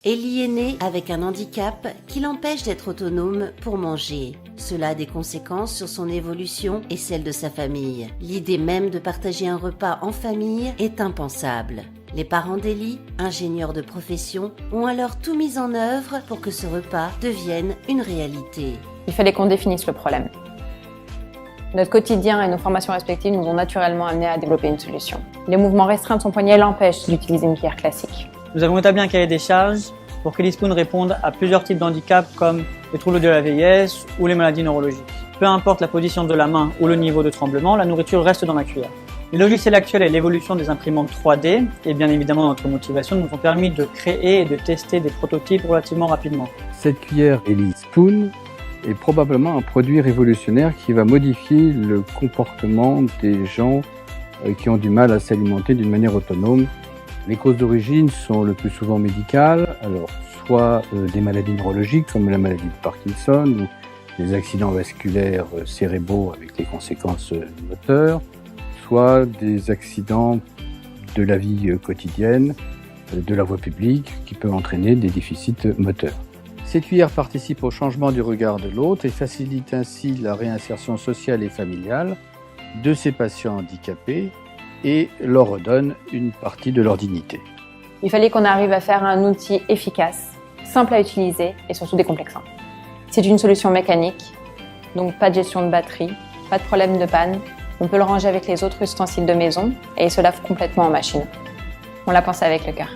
Ellie est née avec un handicap qui l'empêche d'être autonome pour manger. Cela a des conséquences sur son évolution et celle de sa famille. L'idée même de partager un repas en famille est impensable. Les parents d'Ellie, ingénieurs de profession, ont alors tout mis en œuvre pour que ce repas devienne une réalité. Il fallait qu'on définisse le problème. Notre quotidien et nos formations respectives nous ont naturellement amenés à développer une solution. Les mouvements restreints de son poignet l'empêchent d'utiliser une cuillère classique. Nous avons établi un cahier des charges pour qu'Ellie Spoon réponde à plusieurs types d'handicaps comme les troubles de la vieillesse ou les maladies neurologiques. Peu importe la position de la main ou le niveau de tremblement, la nourriture reste dans la cuillère. Les logiciels actuels et l'évolution des imprimantes 3D et bien évidemment notre motivation nous ont permis de créer et de tester des prototypes relativement rapidement. Cette cuillère Ellie Spoon est probablement un produit révolutionnaire qui va modifier le comportement des gens qui ont du mal à s'alimenter d'une manière autonome. Les causes d'origine sont le plus souvent médicales, alors soit des maladies neurologiques comme la maladie de Parkinson ou des accidents vasculaires cérébraux avec des conséquences moteurs, soit des accidents de la vie quotidienne, de la voie publique qui peuvent entraîner des déficits moteurs. Cette cuillère participe au changement du regard de l'autre et facilite ainsi la réinsertion sociale et familiale de ces patients handicapés et leur redonne une partie de leur dignité. Il fallait qu'on arrive à faire un outil efficace, simple à utiliser et surtout décomplexant. C'est une solution mécanique, donc pas de gestion de batterie, pas de problème de panne. On peut le ranger avec les autres ustensiles de maison et il se lave complètement en machine. On l'a pensé avec le cœur.